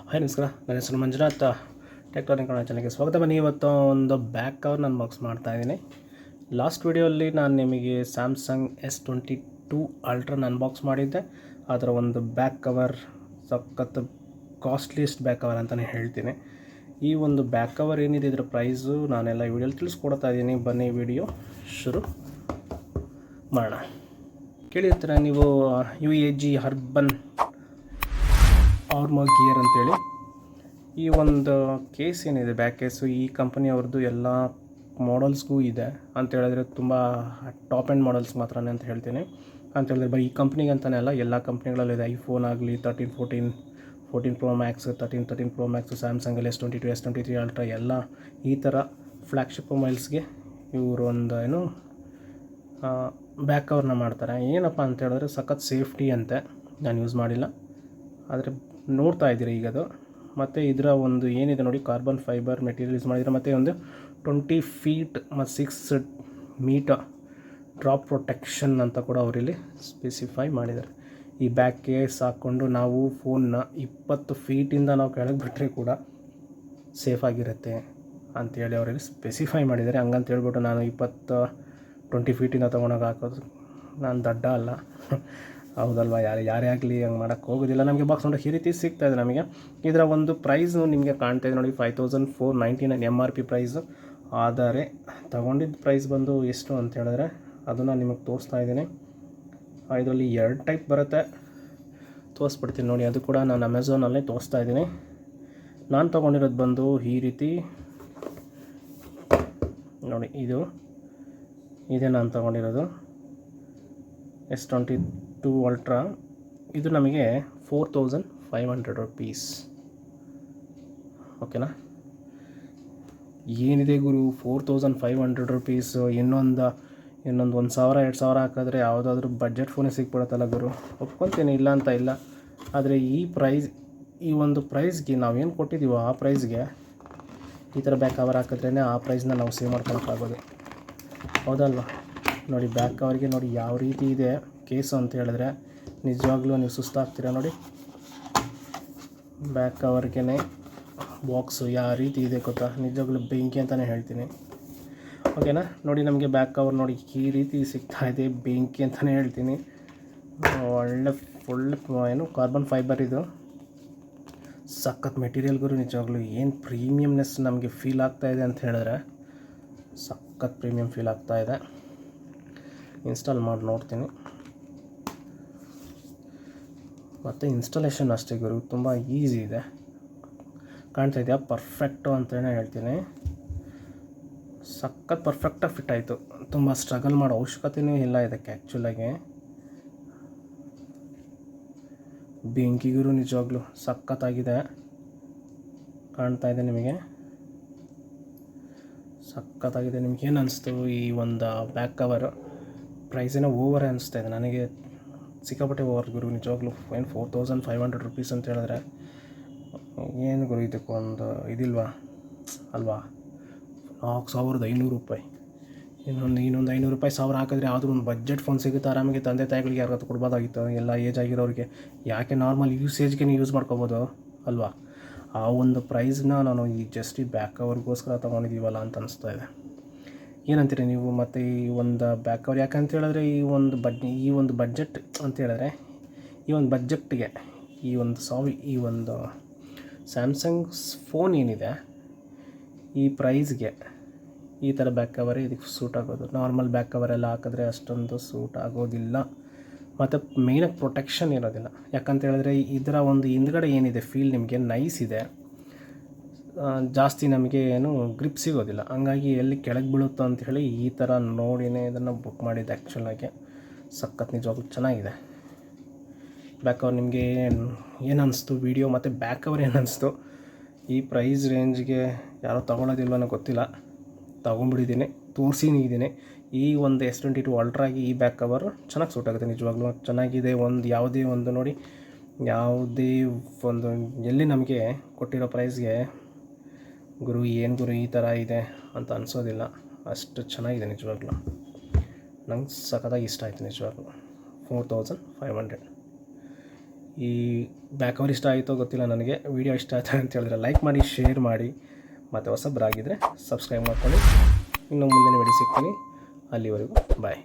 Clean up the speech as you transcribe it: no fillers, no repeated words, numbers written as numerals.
Hi ನಮಸ್ಕಾರ, ನನ್ನ ಹೆಸರು ಮಂಜುನಾಥ್ ಟೆಕ್ನಾಲಜಿ ಕನ್ನಡ ಚಾನಲ್ಗೆ ಸ್ವಾಗತ. ಬನ್ನಿ, ಇವತ್ತು ಒಂದು ಬ್ಯಾಕ್ ಕವರ್ ನಾನು ಬಾಕ್ಸ್ ಮಾಡ್ತಾಯಿದ್ದೀನಿ. ಲಾಸ್ಟ್ ವಿಡಿಯೋಲ್ಲಿ ನಾನು ನಿಮಗೆ ಸ್ಯಾಮ್ಸಂಗ್ S22 ಅಲ್ಟ್ರಾನ ಅನ್ಬಾಕ್ಸ್ ಮಾಡಿದ್ದೆ. ಅದರ ಒಂದು ಬ್ಯಾಕ್ ಕವರ್ ಸಖತ್ ಕಾಸ್ಟ್ಲಿಯೆಸ್ಟ್ ಬ್ಯಾಕ್ ಕವರ್ ಅಂತಲೇ ಹೇಳ್ತೀನಿ. ಈ ಒಂದು ಬ್ಯಾಕ್ ಕವರ್ ಏನಿದೆ ಇದರ ಪ್ರೈಸು ನಾನೆಲ್ಲ ಈ ವಿಡಿಯೋಲಿ ತಿಳಿಸ್ಕೊಡ್ತಾ ಇದ್ದೀನಿ. ಬನ್ನಿ ವಿಡಿಯೋ ಶುರು ಮಾಡೋಣ. ಕೇಳಿರ್ತೀರ ನೀವು UAG ಅರ್ಬನ್ ಆರ್ಮರ್ ಗಿಯರ್ ಅಂತೇಳಿ. ಈ ಒಂದು ಕೇಸ್ ಏನಿದೆ, ಬ್ಯಾಕ್ ಕೇಸು, ಈ ಕಂಪನಿಯವ್ರದ್ದು ಎಲ್ಲ ಮಾಡಲ್ಸ್ಗೂ ಇದೆ ಅಂತ ಹೇಳಿದ್ರೆ ತುಂಬ ಟಾಪ್ ಆ್ಯಂಡ್ ಮಾಡಲ್ಸ್ ಮಾತ್ರನೇ ಅಂತ ಹೇಳ್ತೀನಿ. ಅಂತ ಹೇಳಿದ್ರೆ ಬರೀ ಈ ಕಂಪ್ನಿಗೆ ಅಂತಲೇ ಅಲ್ಲ, ಎಲ್ಲ ಕಂಪ್ನಿಗಳಲ್ಲಿದೆ. ಐಫೋನ್ ಆಗಲಿ 13, 14 Pro Max, 13 Pro Max, ಸ್ಯಾಮ್ಸಂಗಲ್ಲಿ S22, S23 Ultra ಎಲ್ಲ ಈ ಥರ ಫ್ಲ್ಯಾಗ್ಶಿಪ್ ಮೊಬೈಲ್ಸ್ಗೆ ಇವರು ಒಂದು ಬ್ಯಾಕ್ ಕವರ್ನ ಮಾಡ್ತಾರೆ. ಏನಪ್ಪ ಅಂತ ಹೇಳಿದ್ರೆ ಸಖತ್ ಸೇಫ್ಟಿ ಅಂತೆ. ನಾನು ಯೂಸ್ ಮಾಡಿಲ್ಲ, ಆದರೆ ನೋಡ್ತಾ ಇದ್ದೀರಿ ಈಗದು. ಮತ್ತು ಇದರ ಒಂದು ಏನಿದೆ ನೋಡಿ, ಕಾರ್ಬನ್ ಫೈಬರ್ ಮೆಟೀರಿಯಲ್ ಯೂಸ್ ಮಾಡಿದರೆ, ಮತ್ತು ಒಂದು 20 feet ಮತ್ತು 6 ಮೀಟರ್ ಡ್ರಾಪ್ ಪ್ರೊಟೆಕ್ಷನ್ ಅಂತ ಕೂಡ ಅವರಲ್ಲಿ ಸ್ಪೆಸಿಫೈ ಮಾಡಿದ್ದಾರೆ. ಈ ಬ್ಯಾಕ್ ಕೇಸ್ ಹಾಕ್ಕೊಂಡು ನಾವು ಫೋನ್ನ 20 ಫೀಟಿಂದ ನಾವು ಕೆಳಗೆ ಬಿಟ್ಟರೆ ಕೂಡ ಸೇಫಾಗಿರುತ್ತೆ ಅಂಥೇಳಿ ಅವರಲ್ಲಿ ಸ್ಪೆಸಿಫೈ ಮಾಡಿದ್ದಾರೆ. ಹಂಗಂತ ಹೇಳ್ಬಿಟ್ಟು ನಾನು 20 ಫೀಟಿಂದ ತೊಗೊಂಡೋಗಿ ಹಾಕೋದು ನಾನು ದಡ್ಡ ಅಲ್ಲ, ಹೌದಲ್ವ? ಯಾರೇ ಆಗಲಿ ಹಂಗೆ ಮಾಡೋಕ್ಕೆ ಹೋಗೋದಿಲ್ಲ. ನಮಗೆ ಬಾಕ್ಸ್ ನೋಡಿ ಈ ರೀತಿ ಸಿಗ್ತಾಯಿದೆ ನಮಗೆ. ಇದರ ಒಂದು ಪ್ರೈಸು ನಿಮಗೆ ಕಾಣ್ತಾ ಇದೆ ನೋಡಿ, 5499 MRP ಪ್ರೈಸು. ಆದರೆ ತಗೊಂಡಿದ್ದ ಪ್ರೈಸ್ ಬಂದು ಎಷ್ಟು ಅಂತ ಹೇಳಿದ್ರೆ ಅದನ್ನು ನಿಮಗೆ ತೋರಿಸ್ತಾ ಇದ್ದೀನಿ. ಇದರಲ್ಲಿ 2 ಟೈಪ್ ಬರುತ್ತೆ, ತೋರಿಸ್ಬಿಡ್ತೀನಿ ನೋಡಿ. ಅದು ಕೂಡ ನಾನು ಅಮೆಝಾನಲ್ಲೇ ತೋರಿಸ್ತಾ ಇದ್ದೀನಿ. ನಾನು ತೊಗೊಂಡಿರೋದು ಬಂದು ಈ ರೀತಿ ನೋಡಿ, ಇದೇ ನಾನು ತೊಗೊಂಡಿರೋದು S22 Ultra. ಇದು ನಮಗೆ 4500 rupees. ಓಕೆನಾ? ಏನಿದೆ ಗುರು, 4500 rupees. ಇನ್ನೊಂದು 1000 2000 ಹಾಕಿದ್ರೆ ಯಾವುದಾದ್ರೂ ಬಡ್ಜೆಟ್ ಫೋನೇ ಸಿಕ್ಬಿಡುತ್ತಲ್ಲ ಗುರು. ಒಪ್ಕೊತೀನಿ, ಇಲ್ಲ ಅಂತ ಇಲ್ಲ. ಆದರೆ ಈ ಒಂದು ಪ್ರೈಸ್ಗೆ ನಾವೇನು ಕೊಟ್ಟಿದ್ದೀವೋ ಆ ಪ್ರೈಸ್ಗೆ ಈ ಥರ ಬ್ಯಾಕ್ ಕವರ್ ಹಾಕಿದ್ರೇ ಆ ಪ್ರೈಸ್ನ ನಾವು ಸೇವ್ ಮಾಡ್ಕೊಳಕ್ಕಾಗೋದು, ಹೌದಲ್ವ? ನೋಡಿ, ಬ್ಯಾಕ್ ಕವರ್ಗೆ ನೋಡಿ ಯಾವ ರೀತಿ ಇದೆ ಕೇಸು ಅಂತ ಹೇಳಿದ್ರೆ ನಿಜವಾಗ್ಲೂ ನೀವು ಸುಸ್ತಾಗ್ತೀರ ನೋಡಿ. ಬ್ಯಾಕ್ ಕವರ್ಗೆ ಬಾಕ್ಸು ಯಾವ ರೀತಿ ಇದೆ ಗೊತ್ತಾ, ನಿಜವಾಗ್ಲೂ ಬೆಂಕಿ ಅಂತಲೇ ಹೇಳ್ತೀನಿ. ಓಕೆನಾ? ನೋಡಿ, ನಮಗೆ ಬ್ಯಾಕ್ ಕವರ್ ನೋಡಿ ಈ ರೀತಿ ಸಿಗ್ತಾ ಇದೆ, ಬೆಂಕಿ ಅಂತಲೇ ಹೇಳ್ತೀನಿ. ಒಳ್ಳೆ ಫುಲ್ ಕಾರ್ಬನ್ ಫೈಬರ್, ಇದು ಸಖತ್ ಮೆಟೀರಿಯಲ್ಗಳು. ನಿಜವಾಗ್ಲೂ ಏನು ಪ್ರೀಮಿಯಮ್ನೆಸ್ ನಮಗೆ ಫೀಲ್ ಆಗ್ತಾಯಿದೆ ಅಂತ ಹೇಳಿದ್ರೆ ಸಖತ್ ಪ್ರೀಮಿಯಮ್ ಫೀಲ್ ಆಗ್ತಾಯಿದೆ. ಇನ್ಸ್ಟಾಲ್ ಮಾಡಿ ನೋಡ್ತೀನಿ. ಮತ್ತು ಇನ್ಸ್ಟಾಲೇಷನ್ ಅಷ್ಟೇ ಗುರು, ತುಂಬ ಈಸಿ ಇದೆ. ಕಾಣ್ತಾ ಇದೆಯಾ? ಪರ್ಫೆಕ್ಟು ಅಂತಲೇ ಹೇಳ್ತೀನಿ. ಸಖತ್ ಪರ್ಫೆಕ್ಟಾಗಿ ಫಿಟ್ ಆಯಿತು. ತುಂಬ ಸ್ಟ್ರಗಲ್ ಮಾಡೋ ಅವಶ್ಯಕತೆಯೂ ಇಲ್ಲ ಇದಕ್ಕೆ ಆ್ಯಕ್ಚುಲಾಗಿ. ಬೆಂಕಿಗುರು ನಿಜವಾಗ್ಲೂ ಸಖತ್ತಾಗಿದೆ. ಕಾಣ್ತಾ ಇದೆ ನಿಮಗೆ, ಸಖತ್ತಾಗಿದೆ. ನಿಮ್ಗೇನು ಅನಿಸ್ತು ಈ ಒಂದು ಬ್ಯಾಕ್ ಕವರು? ಪ್ರೈಸೇನೋ ಓವರೇ ಅನಿಸ್ತಾ ಇದೆ ನನಗೆ, ಸಿಕ್ಕಾಪಟ್ಟೆ ಓವರ್ ಗುರು ನಿಜವಾಗ್ಲೂ. 4500 rupees ಅಂತ ಹೇಳಿದ್ರೆ ಏನು ಗುರು, ಇದಕ್ಕೊಂದು ಇದಿಲ್ವಾ ಅಲ್ವಾ? 4500 ರೂಪಾಯಿ. ಇನ್ನೊಂದು 500 ರೂಪಾಯಿ 1000 ಹಾಕಿದ್ರೆ ಯಾವುದೋ ಒಂದು ಬಡ್ಜೆಟ್ ಫೋನ್ ಸಿಗುತ್ತೆ ಆರಾಮಾಗಿ. ತಂದೆ ತಾಯಿಗಳಿಗೆ ಯಾರಿಗಾದ್ರು ಕೊಡ್ಬೋದಾಗಿತ್ತು, ಎಲ್ಲ ಏಜ್ ಆಗಿರೋರಿಗೆ. ಯಾಕೆ ನಾರ್ಮಲ್ ಯೂಸೇಜ್ಗೆ ಯೂಸ್ ಮಾಡ್ಕೋಬೋದು ಅಲ್ವಾ? ಆ ಒಂದು ಪ್ರೈಸ್ನ ನಾನು ಈ ಬ್ಯಾಕ್ ಕವರ್ಗೋಸ್ಕರ ತೊಗೊಂಡಿದ್ದೀವಲ್ಲ ಅಂತ ಅನಿಸ್ತಾ ಇದೆ. ಏನಂತೀರಿ ನೀವು? ಮತ್ತು ಈ ಒಂದು ಬ್ಯಾಕ್ ಕವರ್ ಯಾಕಂತ ಹೇಳಿದ್ರೆ ಈ ಒಂದು ಬಡ್ಜೆಟ್ ಅಂತ ಹೇಳಿದ್ರೆ, ಈ ಒಂದು ಬಡ್ಜೆಟ್ಗೆ ಈ ಒಂದು ಸ್ಯಾಮ್ಸಂಗ್ ಫೋನ್ ಏನಿದೆ ಈ ಪ್ರೈಸ್ಗೆ ಈ ಥರ ಬ್ಯಾಕ್ ಕವರೇ ಇದಕ್ಕೆ ಸೂಟ್ ಆಗೋದು. ನಾರ್ಮಲ್ ಬ್ಯಾಕ್ ಕವರೆಲ್ಲ ಹಾಕಿದ್ರೆ ಅಷ್ಟೊಂದು ಸೂಟ್ ಆಗೋದಿಲ್ಲ. ಮತ್ತು ಮೇಯ್ನಾಗಿ ಪ್ರೊಟೆಕ್ಷನ್ ಇರೋದಿಲ್ಲ. ಯಾಕಂತ ಹೇಳಿದ್ರೆ ಇದರ ಒಂದು ಹಿಂದ್ಗಡೆ ಏನಿದೆ ಫೀಲ್ ನಿಮಗೆ ನೈಸ್ ಇದೆ, ಜಾಸ್ತಿ ನಮಗೆ ಗ್ರಿಪ್ ಸಿಗೋದಿಲ್ಲ. ಹಂಗಾಗಿ ಎಲ್ಲಿ ಕೆಳಗೆ ಬೀಳುತ್ತೋ ಅಂಥೇಳಿ ಈ ಥರ ನೋಡಿನೇ ಇದನ್ನು ಬುಕ್ ಮಾಡಿದ್ದೆ ಆ್ಯಕ್ಚುಲಾಗಿ. ಸಖತ್ ನಿಜವಾಗ್ಲೂ ಚೆನ್ನಾಗಿದೆ ಬ್ಯಾಕ್ ಕವರ್. ನಿಮಗೆ ಏನು ಅನಿಸ್ತು ವಿಡಿಯೋ ಮತ್ತು ಬ್ಯಾಕ್ ಕವರ್ ಏನು ಅನಿಸ್ತು? ಈ ಪ್ರೈಸ್ ರೇಂಜ್ಗೆ ಯಾರೋ ತೊಗೊಳೋದಿಲ್ವ ಅನ್ನೋ ಗೊತ್ತಿಲ್ಲ, ತೊಗೊಂಡ್ಬಿಟ್ಟಿದ್ದೀನಿ, ತೋರಿಸಿದ್ದೀನಿ. ಈ ಒಂದು S22 Ultraಗೆ ಈ ಬ್ಯಾಕ್ ಕವರು ಚೆನ್ನಾಗಿ ಸೂಟ್ ಆಗುತ್ತೆ, ನಿಜವಾಗ್ಲೂ ಚೆನ್ನಾಗಿದೆ. ಯಾವುದೇ ಒಂದು ನೋಡಿ, ಎಲ್ಲಿ ನಮಗೆ ಕೊಟ್ಟಿರೋ ಪ್ರೈಸ್ಗೆ ಗುರು ಏನು ಗುರು ಈ ಥರ ಇದೆ ಅಂತ ಅನಿಸೋದಿಲ್ಲ. ಅಷ್ಟು ಚೆನ್ನಾಗಿದೆ ನಿಜವಾಗ್ಲೂ. ನಂಗೆ ಸಖತ್ತಾಗಿ ಇಷ್ಟ ಆಯಿತು ನಿಜವಾಗ್ಲೂ. 4500 ಈ ಬ್ಯಾಕ್ ಕವರ್ ಇಷ್ಟ ಆಯಿತೋ ಗೊತ್ತಿಲ್ಲ ನನಗೆ. ವಿಡಿಯೋ ಇಷ್ಟ ಆಯ್ತು ಅಂತ ಹೇಳಿದ್ರೆ ಲೈಕ್ ಮಾಡಿ, ಶೇರ್ ಮಾಡಿ, ಮತ್ತು ಹೊಸಬ್ರಾಗಿದ್ದರೆ ಸಬ್ಸ್ಕ್ರೈಬ್ ಮಾಡ್ಕೊಳ್ಳಿ. ಇನ್ನು ಮುಂದಿನ ವಿಡಿಯೋ ಸಿಗ್ತೀನಿ. ಅಲ್ಲಿವರೆಗೂ ಬಾಯ್.